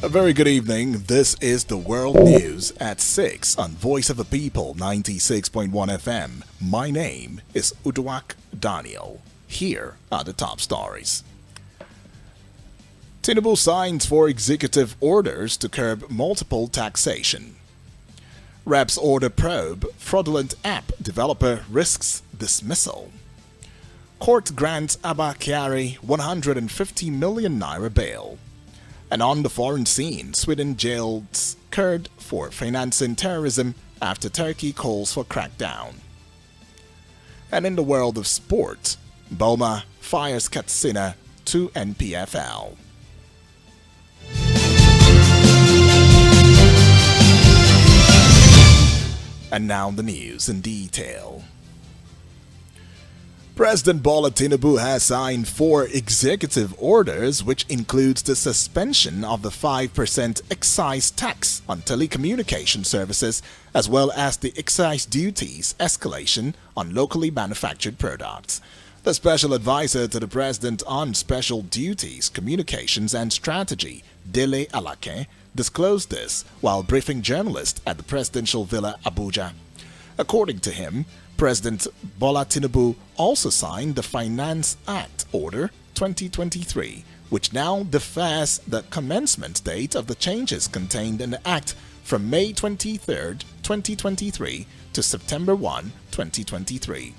A very good evening. This is the World News at 6 on Voice of the People 96.1 FM. My name is Uduak Daniel. Here are the top stories. Tinubu signs for executive orders to curb multiple taxation. Reps order probe fraudulent app developer risks dismissal. Court grants Abba Kyari 150 million naira bail. And on the foreign scene, Sweden jails Kurd for financing terrorism after Turkey calls for crackdown. And in the world of sport, Boma fires Katsina to NPFL. And now the news in detail. President Bola Tinubu has signed 4 executive orders, which includes the suspension of the 5% excise tax on telecommunication services, as well as the excise duties escalation on locally manufactured products. The special advisor to the president on special duties, communications and strategy, Dele Alake, disclosed this while briefing journalists at the presidential villa Abuja. According to him, President Bola Tinubu also signed the Finance Act Order 2023, which now defers the commencement date of the changes contained in the Act from May 23, 2023 to September 1, 2023.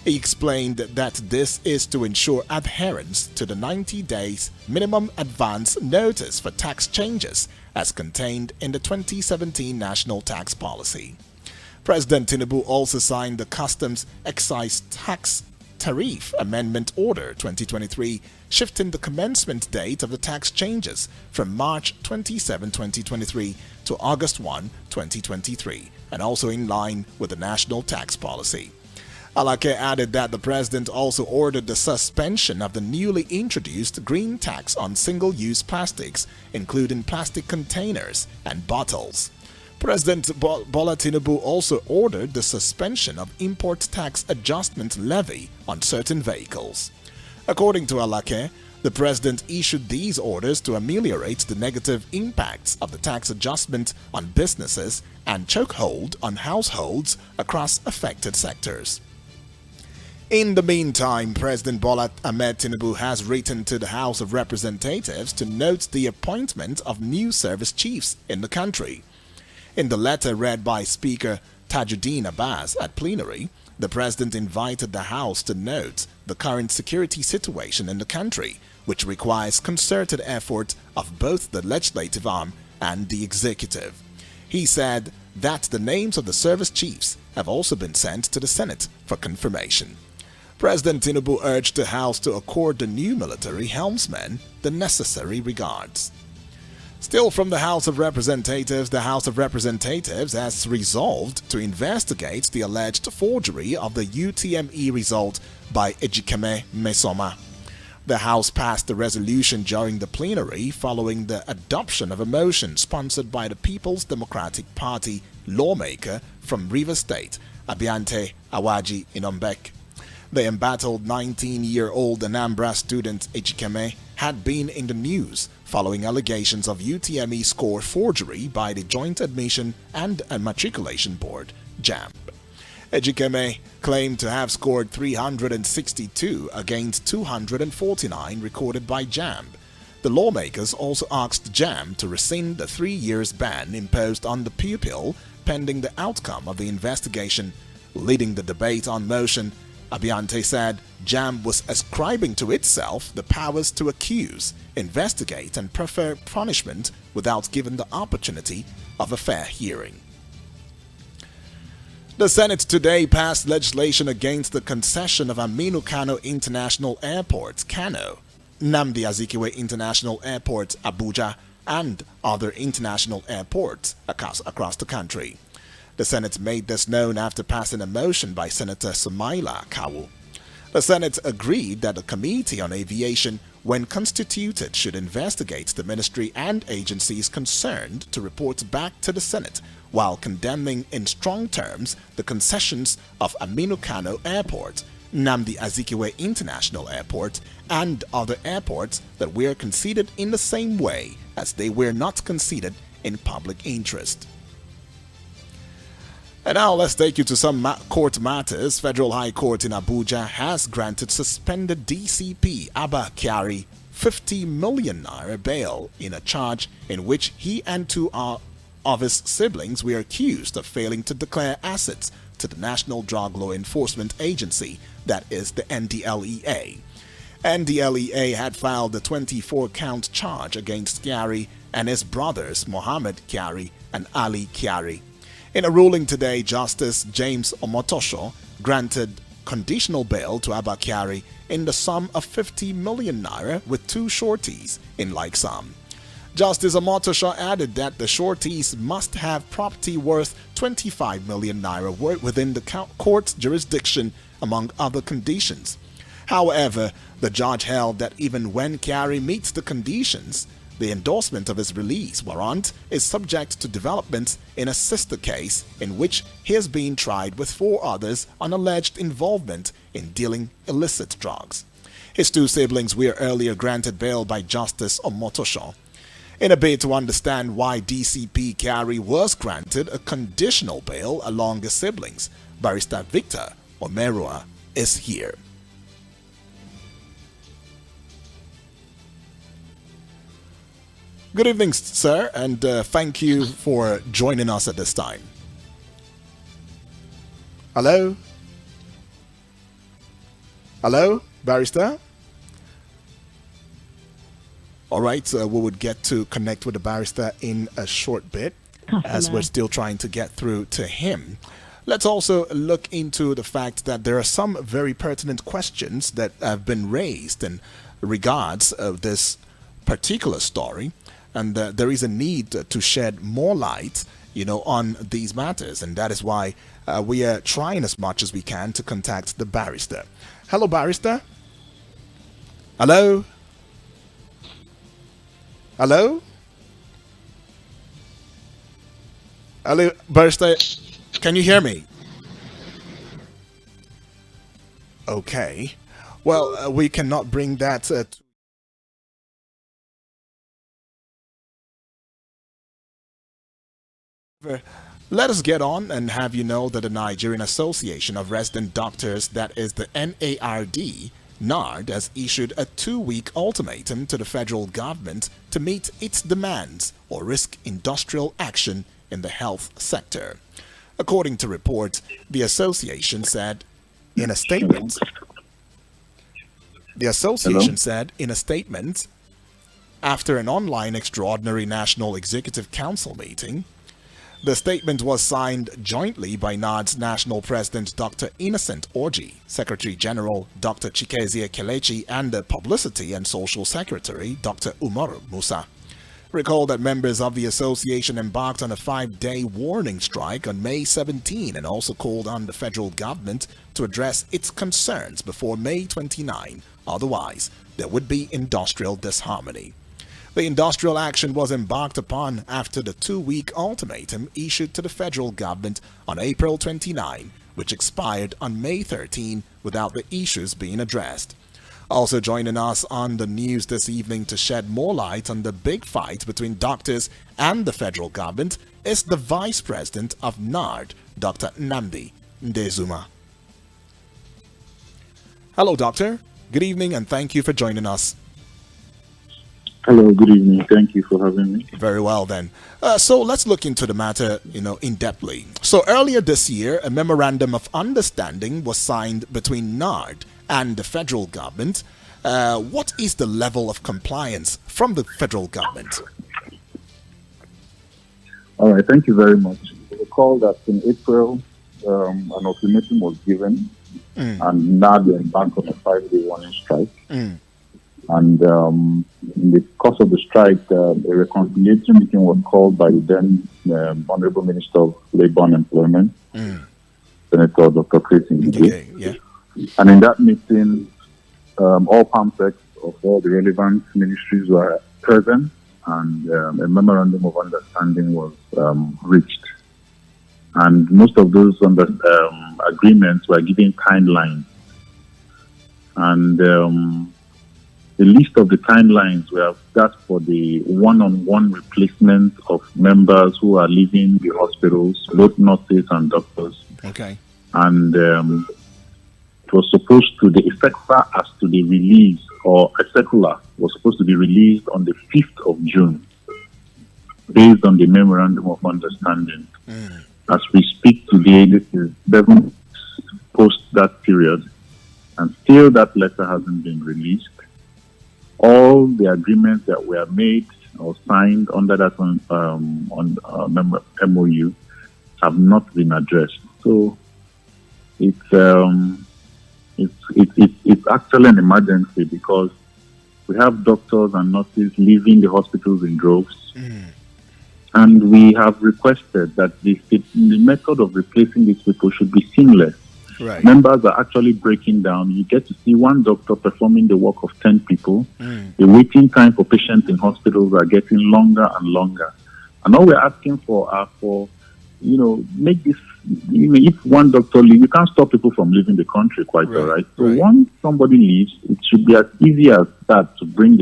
He explained that this is to ensure adherence to the 90 days minimum advance notice for tax changes as contained in the 2017 National Tax Policy. President Tinubu also signed the Customs Excise Tax Tariff Amendment Order 2023, shifting the commencement date of the tax changes from March 27, 2023 to August 1, 2023, and also in line with the National Tax Policy. Alake added that the president also ordered the suspension of the newly introduced green tax on single-use plastics, including plastic containers and bottles. President Bola Tinubu also ordered the suspension of import tax adjustment levy on certain vehicles. According to Alake, the president issued these orders to ameliorate the negative impacts of the tax adjustment on businesses and chokehold on households across affected sectors. In the meantime, President Bola Ahmed Tinubu has written to the House of Representatives to note the appointment of new service chiefs in the country. In the letter read by Speaker Tajuddin Abbas at plenary, the President invited the House to note the current security situation in the country, which requires concerted effort of both the legislative arm and the executive. He said that the names of the service chiefs have also been sent to the Senate for confirmation. President Tinubu urged the House to accord the new military helmsmen the necessary regards. Still from the House of Representatives, the House of Representatives has resolved to investigate the alleged forgery of the UTME result by Ejikeme Mesoma. The House passed the resolution during the plenary following the adoption of a motion sponsored by the People's Democratic Party lawmaker from Rivers State, Abiante Awaji Inombek. The embattled 19-year-old Anambra student Ejikeme had been in the news following allegations of UTME score forgery by the Joint Admission and Matriculation Board, JAMB. Ejikeme claimed to have scored 362 against 249 recorded by JAMB. The lawmakers also asked JAMB to rescind the 3 years ban imposed on the pupil pending the outcome of the investigation. Leading the debate on motion, Abiante said JAMB was ascribing to itself the powers to accuse, investigate and prefer punishment without giving the opportunity of a fair hearing. The Senate today passed legislation against the concession of Aminu Kano International Airport, Kano, Nnamdi Azikiwe International Airport, Abuja, and other international airports across the country. The Senate made this known after passing a motion by Senator Sumaila Kawu. The Senate agreed that a committee on aviation, when constituted, should investigate the ministry and agencies concerned to report back to the Senate, while condemning in strong terms the concessions of Aminu Kano Airport Nnamdi Azikiwe International Airport, and other airports that were conceded in the same way as they were not conceded in public interest. And now let's take you to some court matters. Federal High Court in Abuja has granted suspended DCP Abba Kyari 50 million naira bail in a charge in which he and two of his siblings were accused of failing to declare assets to the National Drug Law Enforcement Agency, that is the NDLEA. NDLEA had filed a 24-count charge against Kyari and his brothers Mohammed Kyari and Ali Kyari. In a ruling today, Justice James Omotosho granted conditional bail to Abba Kyari in the sum of 50 million naira with two shorties in like sum. Justice Omotosho added that the shorties must have property worth 25 million naira within the court's jurisdiction, among other conditions. However, the judge held that even when Kyari meets the conditions, the endorsement of his release warrant is subject to developments in a sister case in which he is being tried with 4 others on alleged involvement in dealing illicit drugs. His two siblings were earlier granted bail by Justice Omotosho. In a bid to understand why DCP Kyari was granted a conditional bail along his siblings, Barrister Victor Omerua is here. Good evening, sir, and thank you for joining us at this time. Hello? Hello, Barrister? All right, we would get to connect with the barrister in a short bit as we're still trying to get through to him. Let's also look into the fact that there are some very pertinent questions that have been raised in regards of this particular story. And there is a need to shed more light, on these matters. And that is why we are trying as much as we can to contact the barrister. Hello, barrister. Hello? Hello? Hello, barrister. Can you hear me? Okay. Well, we cannot bring that Let us get on and have you know that the Nigerian Association of Resident Doctors, that is the NARD, has issued a 2-week ultimatum to the federal government to meet its demands or risk industrial action in the health sector. According to reports, the association said in a statement, after an online extraordinary National Executive Council meeting. The statement was signed jointly by NARD's National President Dr. Innocent Orji, Secretary General Dr. Chikezie Kelechi, and the Publicity and Social Secretary Dr. Umar Musa. Recall that members of the association embarked on a 5-day warning strike on May 17 and also called on the federal government to address its concerns before May 29. Otherwise, there would be industrial disharmony. The industrial action was embarked upon after the 2-week ultimatum issued to the federal government on April 29, which expired on May 13 without the issues being addressed. Also joining us on the news this evening to shed more light on the big fight between doctors and the federal government is the Vice President of NARD, Dr. Nnamdi Ndezuma. Hello, Doctor. Good evening and thank you for joining us. Hello, good evening. Thank you for having me. Very well then. So let's look into the matter, in-depthly. So earlier this year, a memorandum of understanding was signed between NARD and the federal government. What is the level of compliance from the federal government? All right, thank you very much. You recall that in April, an ultimatum was given, and NARD embarked on a 5-day warning strike. And in the course of the strike, a reconciliatory meeting was called by the then Honorable Minister of Labour and Employment, Senator Dr. Chris Ngige. And in that meeting, all PAMSECs of all the relevant ministries were present, and a memorandum of understanding was reached. And most of those agreements were giving timelines And the list of the timelines we have that for the one-on-one replacement of members who are leaving the hospitals, both nurses and doctors. Okay. And it was supposed to, the circular as to the release, or a circular was supposed to be released on the 5th of June, based on the memorandum of understanding. As we speak today, this is 7 weeks post that period, and still that letter hasn't been released. All the agreements that were made or signed under that MOU have not been addressed. So it's actually an emergency, because we have doctors and nurses leaving the hospitals in droves. And we have requested that the method of replacing these people should be seamless. Right. Members are actually breaking down. You get to see one doctor performing the work of 10 people. The waiting time for patients in hospitals are getting longer and longer. And all we're asking for are for, make this, if one doctor leaves, you can't stop people from leaving the country, quite all right. So once somebody leaves, it should be as easy as that to bring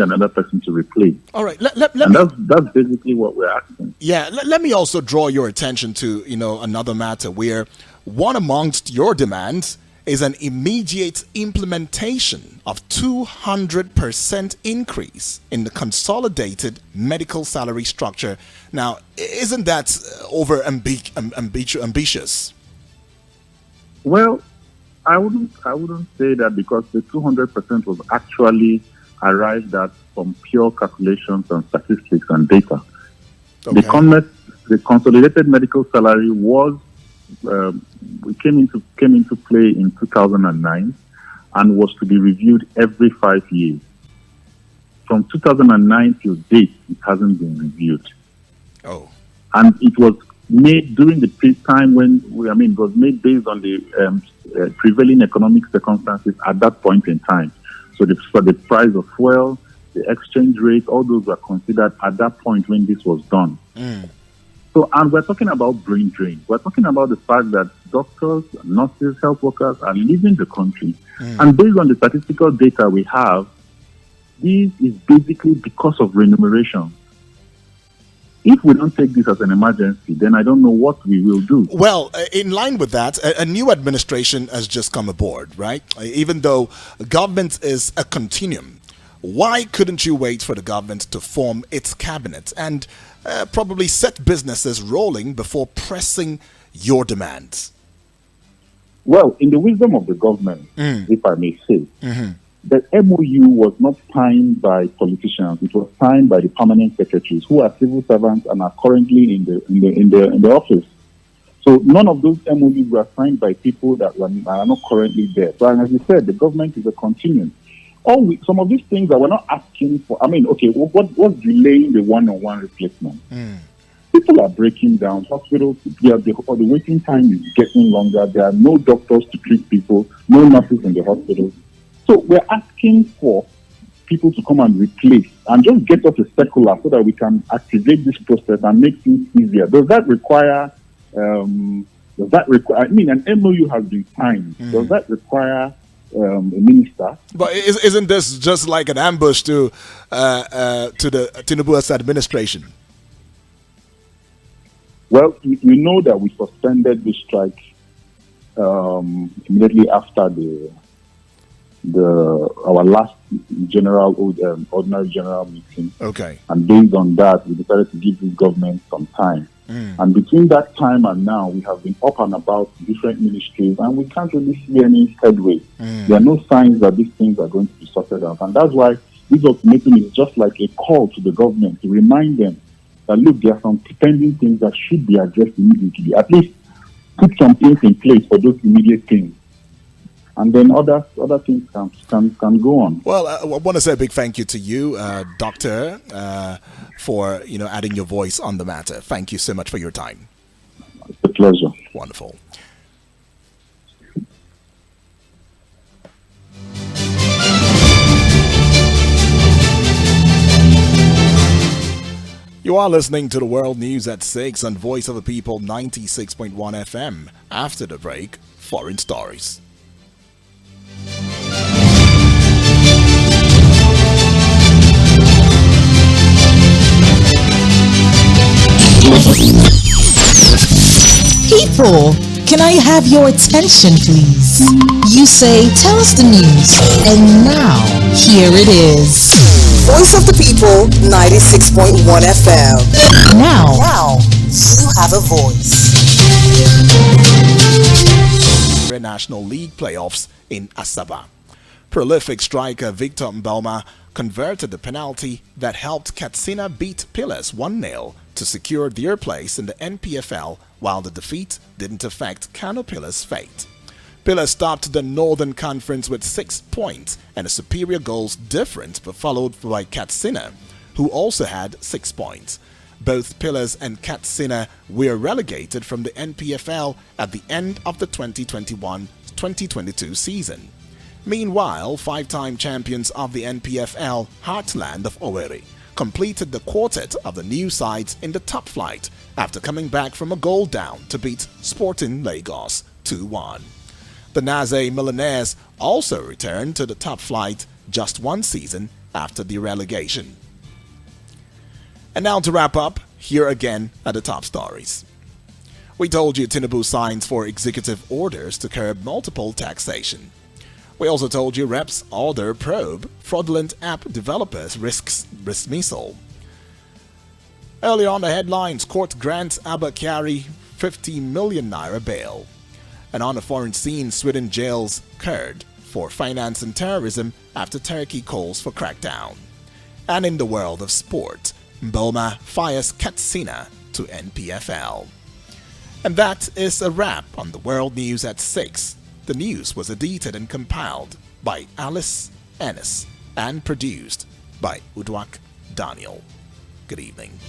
another person to replace. All right. That's basically what we're asking. Yeah. Let me also draw your attention to, another matter where one amongst your demands is an immediate implementation of 200% increase in the consolidated medical salary structure. Now, isn't that over ambitious? Well, I wouldn't say that, because the 200% was actually arrived at from pure calculations and statistics and data. Okay. The consolidated medical salary was came into play in 2009 and was to be reviewed every 5 years. From 2009 till date, it hasn't been reviewed. Oh. And it was made during the time when, it was made based on the prevailing economic circumstances at that point in time. So for the price of fuel, the exchange rate, all those were considered at that point when this was done. So, and we're talking about brain drain. We're talking about the fact that doctors, nurses, health workers are leaving the country. And based on the statistical data we have, this is basically because of remuneration. If we don't take this as an emergency, then I don't know what we will do. Well, in line with that, a new administration has just come aboard, right? Even though government is a continuum, why couldn't you wait for the government to form its cabinet and probably set businesses rolling before pressing your demands? Well, in the wisdom of the government, if I may say, the MOU was not signed by politicians. It was signed by the permanent secretaries, who are civil servants and are currently in the office. So none of those MOUs were signed by people that are not currently there. So, and as you said, the government is a continuum. Some of these things that we're not asking for. What's delaying the one-on-one replacement? People are breaking down. Hospitals, the waiting time is getting longer. There are no doctors to treat people, no nurses in the hospitals. So we're asking for people to come and replace and just get us a circular so that we can activate this process and make things easier. Does that require? An MOU has been signed. Does that require a minister? But isn't this just like an ambush to the Tinubu's administration? Well, you know that we suspended the strike immediately after our last ordinary general meeting. Okay. And based on that, we decided to give the government some time. And between that time and now, we have been up and about different ministries, and we can't really see any headway. There are no signs that these things are going to be sorted out. And that's why this ultimatum is just like a call to the government to remind them that, look, there are some pending things that should be addressed immediately. At least put some things in place for those immediate things. And then other things can go on. Well, I want to say a big thank you to you, Doctor, for adding your voice on the matter. Thank you so much for your time. It's a pleasure. Wonderful. You are listening to the World News at 6 on Voice of the People 96.1 FM. After the break, foreign stories. people, can I have your attention, please? You say, tell us the news. And now, here it is. Voice of the People, 96.1 FM. Now, you have a voice. National League playoffs in Asaba. Prolific striker Victor Mboma converted the penalty that helped Katsina beat Pillars 1-0 to secure their place in the NPFL, while the defeat didn't affect Kano Pillars' fate. Pillars topped the Northern Conference with 6 points and a superior goals difference, but followed by Katsina, who also had 6 points. Both Pillars and Katsina were relegated from the NPFL at the end of the 2021-2022 season. Meanwhile, 5-time champions of the NPFL, Heartland of Owerri, completed the quartet of the new sides in the top flight after coming back from a goal down to beat Sporting Lagos 2-1. The Naze Millionaires also returned to the top flight just one season after the relegation. And now to wrap up, here again are the top stories. We told you Tinubu signs for executive orders to curb multiple taxation. We also told you reps order probe fraudulent app developers risks dismissal. Earlier on the headlines, court grants Abba Kyari 50 million naira bail. And on the foreign scene, Sweden jails Kurd for finance and terrorism after Turkey calls for crackdown. And in the world of sport, Mboma fires Katsina to NPFL. And that is a wrap on the World News at 6. The news was edited and compiled by Alice Ennis and produced by Udwak Daniel. Good evening.